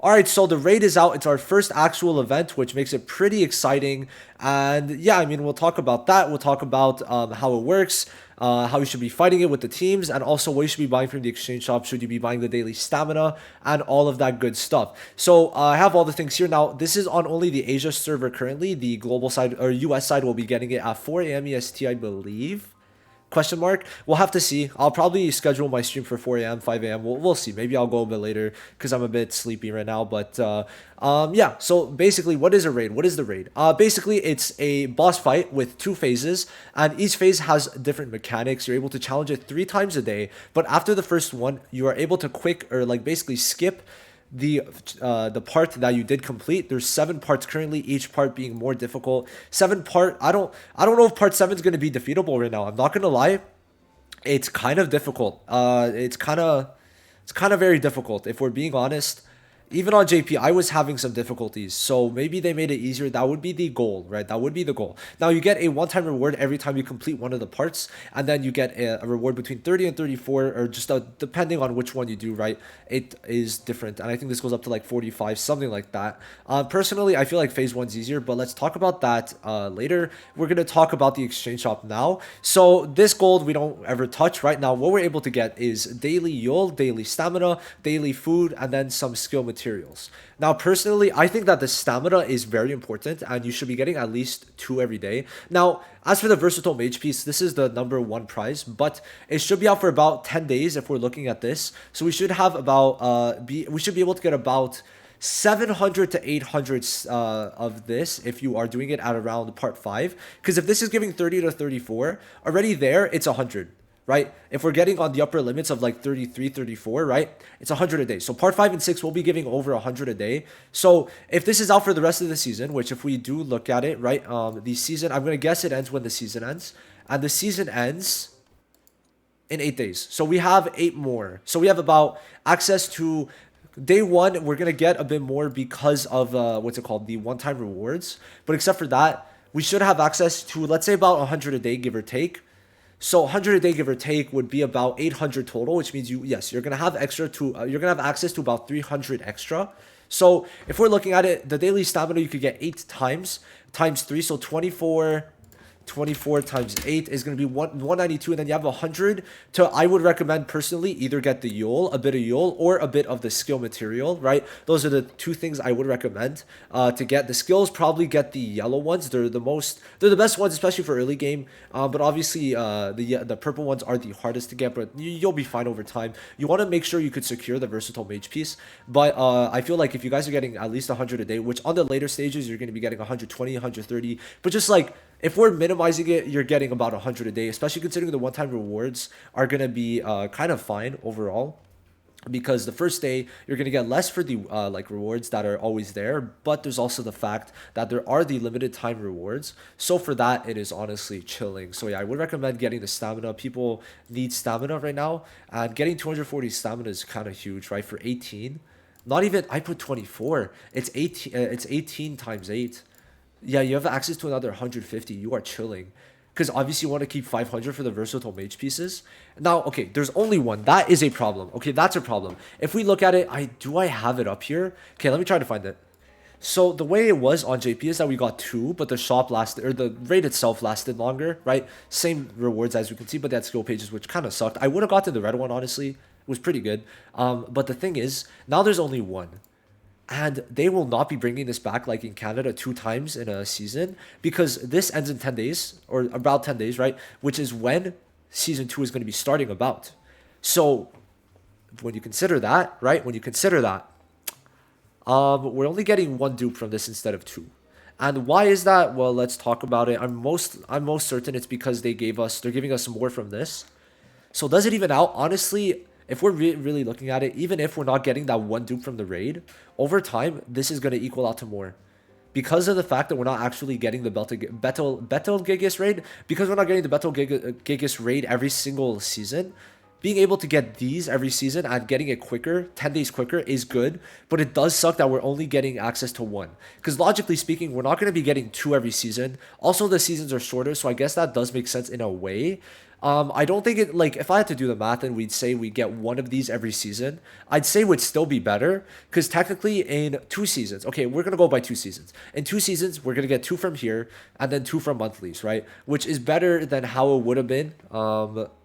All right, so the raid is out. It's our first actual event, which makes it pretty exciting. And yeah, I mean, we'll talk about that. We'll talk about how it works, how you should be fighting it with the teams, and also what you should be buying from the exchange shop. Should you be buying the daily stamina and all of that good stuff? So I have all the things here now. This is on only the Asia server currently. The global side or US side will be getting it at 4 a.m. EST, I believe. Question mark. We'll have to see. I'll probably schedule my stream for 4 a.m., 5 a.m. We'll see. Maybe I'll go a bit later because I'm a bit sleepy right now. But yeah. So basically, what is a raid? What is the raid? Basically, it's a boss fight with two phases, and each phase has different mechanics. You're able to challenge it 3 times a day. But after the first one, you are able to quick or like basically skip the part that you did complete. There's 7 parts currently, each part being more difficult. 7 part. I don't know if part 7 is going to be defeatable right now. I'm not going to lie. It's kind of difficult. It's kind of very difficult if we're being honest. Even on JP, I was having some difficulties. So maybe they made it easier. That would be the goal, right? That would be the goal. Now you get a one-time reward every time you complete one of the parts, and then you get a reward between 30 and 34, or just depending on which one you do, right? It is different, and I think this goes up to like 45, something like that. Personally, I feel like phase one's easier, but let's talk about that later. We're gonna talk about the exchange shop now. So this gold we don't ever touch right now. What we're able to get is daily Yule, daily stamina, daily food, and then some skill materials. Now, personally, I think that the stamina is very important, and you should be getting at least 2 every day. Now, as for the versatile mage piece, this is the number 1 prize, but it should be out for about 10 days if we're looking at this. So we should have about we should be able to get about 700 to 800 of this if you are doing it at around part 5, because if this is giving 30 to 34 already, there it's 100, right? If we're getting on the upper limits of like 33, 34, right? It's 100 a day. So part 5 and 6 will be giving over 100 a day. So if this is out for the rest of the season, which if we do look at it, right, the season, I'm going to guess it ends when the season ends. And the season ends in 8 days. So we have 8 more. So we have about access to day 1. We're going to get a bit more because of, what's it called? The one-time rewards. But except for that, we should have access to, let's say, about 100 a day, give or take. So 100 a day, give or take, would be about 800 total, which means you're gonna have extra to, you're gonna have access to about 300 extra. So if we're looking at it, the daily stamina you could get 8 times, times 3, so 24 times 8 is going to be 192, and then you have 100 to, I would recommend personally, either get the Yule, a bit of Yule, or a bit of the skill material, right? Those are the 2 things I would recommend to get. The skills, probably get the yellow ones. They're the best ones, especially for early game, but obviously the purple ones are the hardest to get, but you'll be fine over time. You want to make sure you could secure the versatile mage piece, but I feel like if you guys are getting at least 100 a day, which on the later stages you're going to be getting 120, 130, but just like, if we're minimizing it, you're getting about 100 a day, especially considering the one-time rewards are going to be kind of fine overall. Because the first day, you're going to get less for the like rewards that are always there. But there's also the fact that there are the limited time rewards. So for that, it is honestly chilling. So yeah, I would recommend getting the stamina. People need stamina right now. And getting 240 stamina is kind of huge, right? For 18. Not even, I put 24. It's 18 times 8. Yeah, you have access to another 150. You are chilling. Because obviously you want to keep 500 for the versatile mage pieces. Now, okay, there's only one. That is a problem. Okay, that's a problem. If we look at it, I have it up here? Okay, let me try to find it. So the way it was on JP is that we got 2, but the shop lasted, or the raid itself lasted longer, right? Same rewards as we can see, but that skill pages, which kind of sucked. I would have gotten the red one, honestly. It was pretty good. But the thing is, now there's only one. And they will not be bringing this back like in Canada 2 times in a season, because this ends in 10 days, or about 10 days, right? Which is when season 2 is going to be starting about. So when you consider that, right? When you consider that, we're only getting 1 dupe from this instead of 2. And why is that? Well, let's talk about it. I'm most certain it's because they're giving us more from this. So does it even out? Honestly, if we're really looking at it, even if we're not getting that 1 dupe from the raid, over time, this is going to equal out to more. Because of the fact that we're not actually getting the Betel Gigas raid, because we're not getting the Betel Gigas raid every single season, being able to get these every season and getting it quicker, 10 days quicker, is good. But it does suck that we're only getting access to 1. Because logically speaking, we're not going to be getting 2 every season. Also, the seasons are shorter, so I guess that does make sense in a way. I don't think it, like, if I had to do the math and we'd say we get one of these every season, I'd say it would still be better because technically in 2 seasons, okay, we're gonna go by 2 seasons. In 2 seasons, we're gonna get two from here and then two from monthlies, right? Which is better than how it would have been.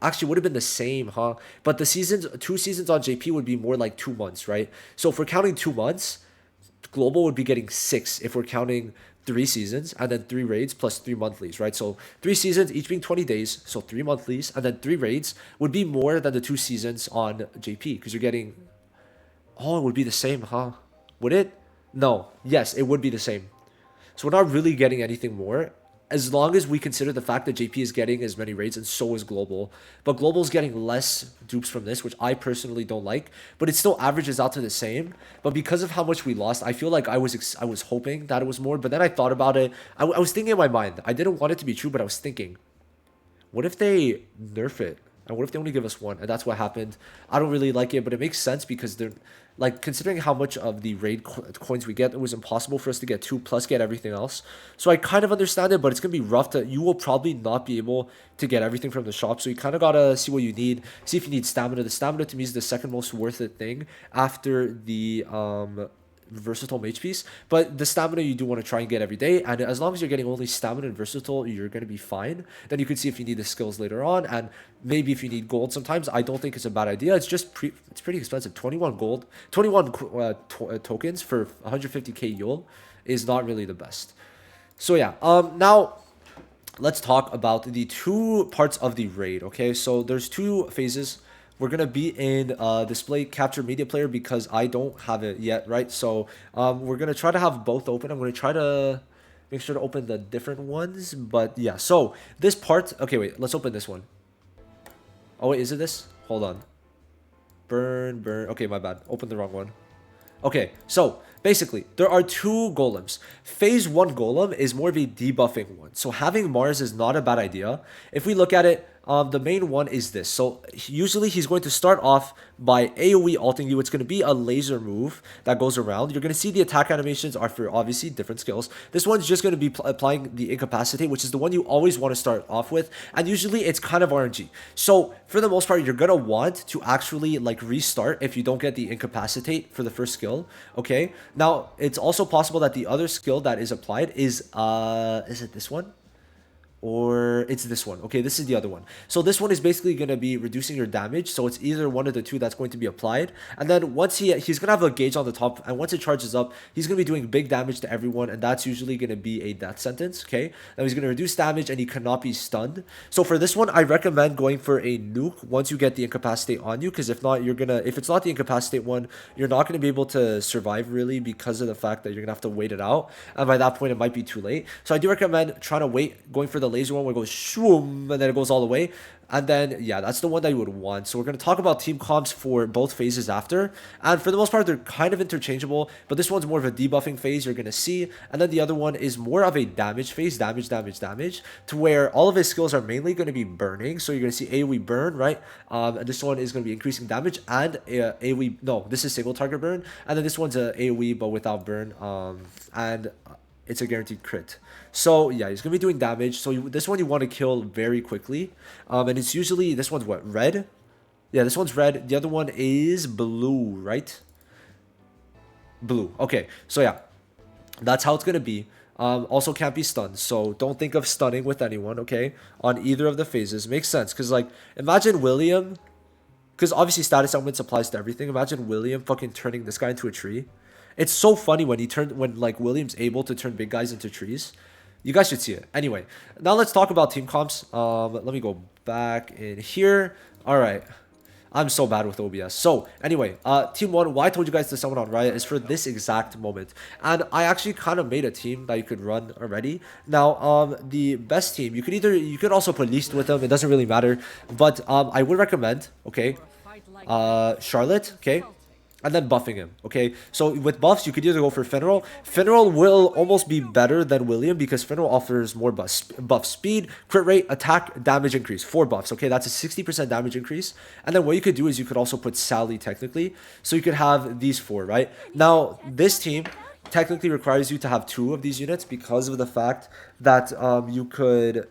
Actually, would have been the same, huh? But the seasons, 2 seasons on JP would be more like 2 months, right? So if we're counting 2 months, global would be getting six if we're counting 3 seasons and then 3 raids plus 3 monthlies, right? So 3 seasons, each being 20 days, so 3 monthlies and then 3 raids would be more than the 2 seasons on JP because you're getting. Oh, it would be the same, huh? Would it? No. Yes, it would be the same. So we're not really getting anything more. As long as we consider the fact that JP is getting as many raids and so is Global. But Global is getting less dupes from this, which I personally don't like. But it still averages out to the same. But because of how much we lost, I feel like I was hoping that it was more. But then I thought about it. I was thinking in my mind. I didn't want it to be true, but I was thinking, what if they nerf it? And what if they only give us one? And that's what happened. I don't really like it, but it makes sense because they're like considering how much of the raid coins we get, it was impossible for us to get two plus get everything else. So I kind of understand it, but it's gonna be rough. You will probably not be able to get everything from the shop. So you kind of gotta see what you need. See if you need stamina. The stamina to me is the second most worth it thing after the versatile mage piece, but the stamina you do want to try and get every day, and as long as you're getting only stamina and versatile, you're going to be fine. Then you can see if you need the skills later on, and maybe if you need gold sometimes. I don't think it's a bad idea. It's just it's pretty expensive. 21 gold, 21 tokens for 150k Yule is not really the best. So yeah, now let's talk about the two parts of the raid. Okay, so there's two phases. We're gonna be in display capture media player because I don't have it yet, right? So we're gonna try to have both open. I'm gonna try to make sure to open the different ones, but yeah. So this part, okay, wait, let's open this one. Oh wait, is it this? Hold on. Burn. Okay, my bad. Open the wrong one. Okay, so basically, there are two golems. Phase 1 golem is more of a debuffing one. So having Mars is not a bad idea. If we look at it, the main one is this. So usually he's going to start off by AoE ulting you. It's going to be a laser move that goes around. You're going to see the attack animations are for obviously different skills. This one's just going to be applying the incapacitate, which is the one you always want to start off with. And usually it's kind of RNG. So for the most part, you're going to want to actually like restart if you don't get the incapacitate for the first skill. Okay. Now it's also possible that the other skill that is applied is it this one? Or it's this one. Okay, this is the other one. So this one is basically going to be reducing your damage. So it's either one of the two that's going to be applied. And then once he's going to have a gauge on the top. And once it charges up, he's going to be doing big damage to everyone. And that's usually going to be a death sentence. Okay, now he's going to reduce damage and he cannot be stunned. So for this one, I recommend going for a nuke once you get the incapacitate on you. Because if not, if it's not the incapacitate one, you're not going to be able to survive really because of the fact that you're going to have to wait it out. And by that point, it might be too late. So I do recommend trying to wait, going for the laser one where it goes shoom and then it goes all the way, and then yeah, that's the one that you would want. So we're going to talk about team comps for both phases after, and for the most part they're kind of interchangeable, but this one's more of a debuffing phase you're going to see, and then the other one is more of a damage phase, damage, to where all of his skills are mainly going to be burning. So you're going to see AoE burn, right? And this one is going to be increasing damage and AoE, no, this is single target burn, and then this one's a AoE but without burn, and it's a guaranteed crit. So yeah, he's gonna be doing damage. So this one you want to kill very quickly, and it's usually, this one's what, red? Yeah, this one's red. The other one is blue, right? Blue. Okay, so yeah, that's how it's gonna be. Also can't be stunned, so don't think of stunning with anyone, okay, on either of the phases. Makes sense, because like imagine William, because obviously status elements applies to everything. Imagine William fucking turning this guy into a tree. It's so funny when like William's able to turn big guys into trees. You guys should see it. Anyway, now let's talk about team comps. Let me go back in here. All right. I'm so bad with OBS. So anyway, team 1, why I told you guys to summon on Riot is for this exact moment. And I actually kind of made a team that you could run already. Now, the best team, you could also put Least with them. It doesn't really matter. But I would recommend, okay, Charlotte, okay, and then buffing him, okay? So with buffs, you could either go for Finral. Finral will almost be better than William because Finral offers more buff speed, crit rate, attack, damage increase. 4 buffs, okay? That's a 60% damage increase. And then what you could do is you could also put Sally technically. So you could have these 4, right? Now, this team technically requires you to have 2 of these units because of the fact that you could...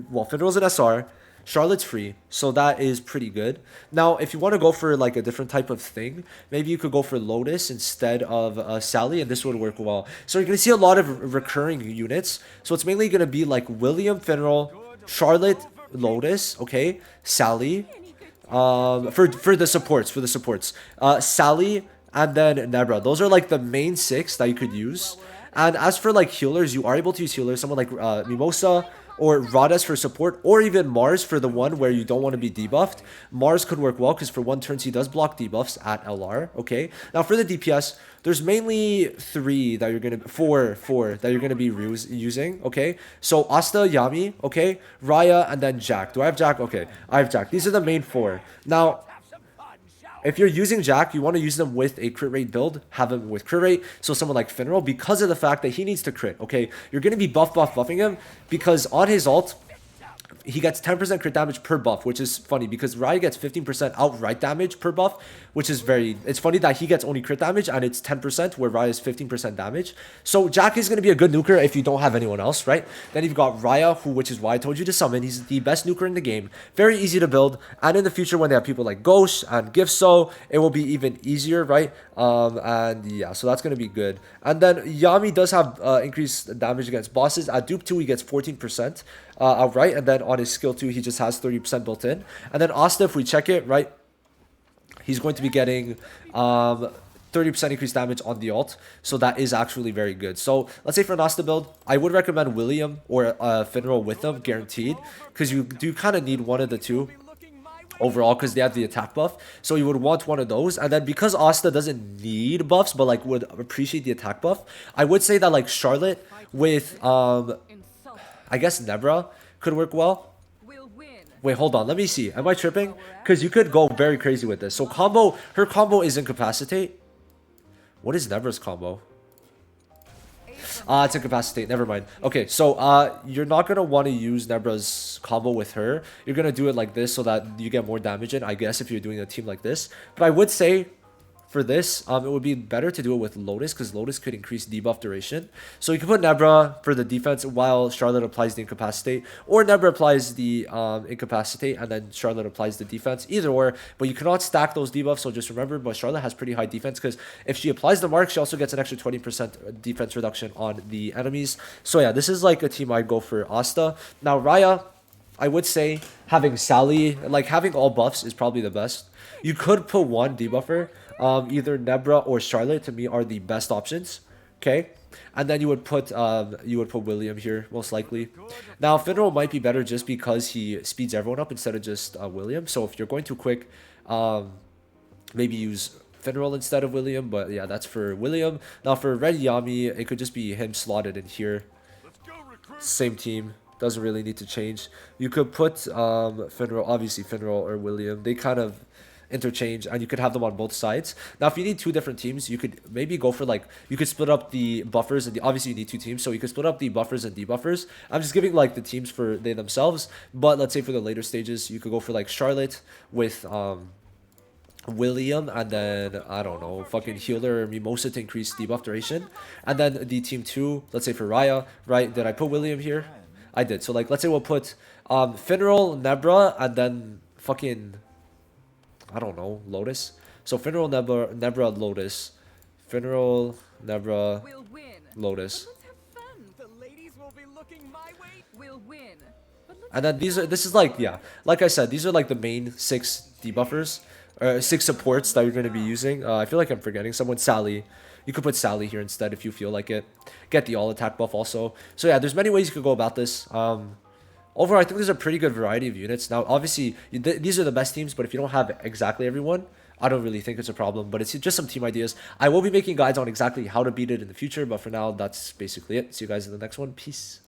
Well, Finral's an SR. Charlotte's free, so that is pretty good. Now, if you want to go for like a different type of thing, maybe you could go for Lotus instead of Sally, and this would work well. So you're going to see a lot of recurring units. So it's mainly going to be like William, Finral, Charlotte, Lotus, okay, Sally, for the supports, Sally, and then Nebra. Those are like the main 6 that you could use. And as for like healers, you are able to use healers, someone like Mimosa or Rhodas for support, or even Mars for the one where you don't want to be debuffed. Mars could work well because for 1 turn he does block debuffs at LR. Okay, now for the DPS, there's mainly 3 that you're gonna 4 that you're gonna be using. Okay, so Asta, Yami, okay, Raya, and then Jack. Do I have Jack? Okay, I have Jack. These are the main 4. Now, if you're using Jack, you want to use them with a crit rate build, have them with crit rate. So someone like Finral, because of the fact that he needs to crit, okay? You're going to be buffing him because on his ult, he gets 10% crit damage per buff, which is funny because Raya gets 15% outright damage per buff, which is it's funny that he gets only crit damage and it's 10% where Raya is 15% damage. So Jack is going to be a good nuker if you don't have anyone else, right? Then you've got Raya, which is why I told you to summon. He's the best nuker in the game. Very easy to build. And in the future, when they have people like Ghost and Gifso, it will be even easier, right? And yeah, so that's going to be good. And then Yami does have increased damage against bosses. At dupe 2, he gets 14% outright, and then on his skill 2 he just has 30% built in. And then Asta, if we check it, right, he's going to be getting 30% increased damage on the ult, so that is actually very good. So let's say for an Asta build, I would recommend William or Finral with them, guaranteed, because you do kind of need one of the two overall because they have the attack buff. So you would want one of those. And then because Asta doesn't need buffs but like would appreciate the attack buff, I would say that like Charlotte with I guess Nebra could work well. Wait, hold on. Let me see. Am I tripping? Because you could go very crazy with this. So her combo is Incapacitate. What is Nebra's combo? It's Incapacitate. Never mind. Okay, so you're not going to want to use Nebra's combo with her. You're going to do it like this so that you get more damage in, I guess, if you're doing a team like this. But I would say for this, it would be better to do it with Lotus because Lotus could increase debuff duration. So you can put Nebra for the defense while Charlotte applies the Incapacitate, or Nebra applies the Incapacitate and then Charlotte applies the defense. Either or, but you cannot stack those debuffs, so just remember, but Charlotte has pretty high defense because if she applies the mark, she also gets an extra 20% defense reduction on the enemies. So yeah, this is like a team I'd go for Asta. Now Raya, I would say having Sally, like having all buffs is probably the best. You could put one debuffer. Either Nebra or Charlotte to me are the best options. Okay, and then you would put William here most likely. Now Finral might be better just because he speeds everyone up instead of just William. So if you're going too quick, maybe use Finral instead of William. But yeah, that's for William. Now for Red Yami, it could just be him slotted in here. Same team. Doesn't really need to change. You could put Finral, obviously Finral or William. They kind of interchange and you could have them on both sides. Now if you need 2 different teams, you could maybe go for like, you could split up the buffers and obviously you need 2 teams, so you could split up the buffers and debuffers. I'm just giving like the teams for they themselves, but let's say for the later stages you could go for like Charlotte with William and then I don't know, fucking healer or Mimosa to increase debuff duration. And then the team 2, let's say for Raya, right? Did I put William here? I did. So like let's say we'll put Finral, Nebra, and then fucking I don't know, Lotus. So Finral, Nebra, Lotus. Finral, Nebra, Lotus. And then this is like, yeah, like I said, these are like the main 6 debuffers, or 6 supports that you're going to be using. I feel like I'm forgetting someone. Sally. You could put Sally here instead if you feel like it. Get the all attack buff also. So yeah, there's many ways you could go about this. Overall, I think there's a pretty good variety of units. Now, obviously, these are the best teams, but if you don't have exactly everyone, I don't really think it's a problem. But it's just some team ideas. I will be making guides on exactly how to beat it in the future, but for now, that's basically it. See you guys in the next one. Peace.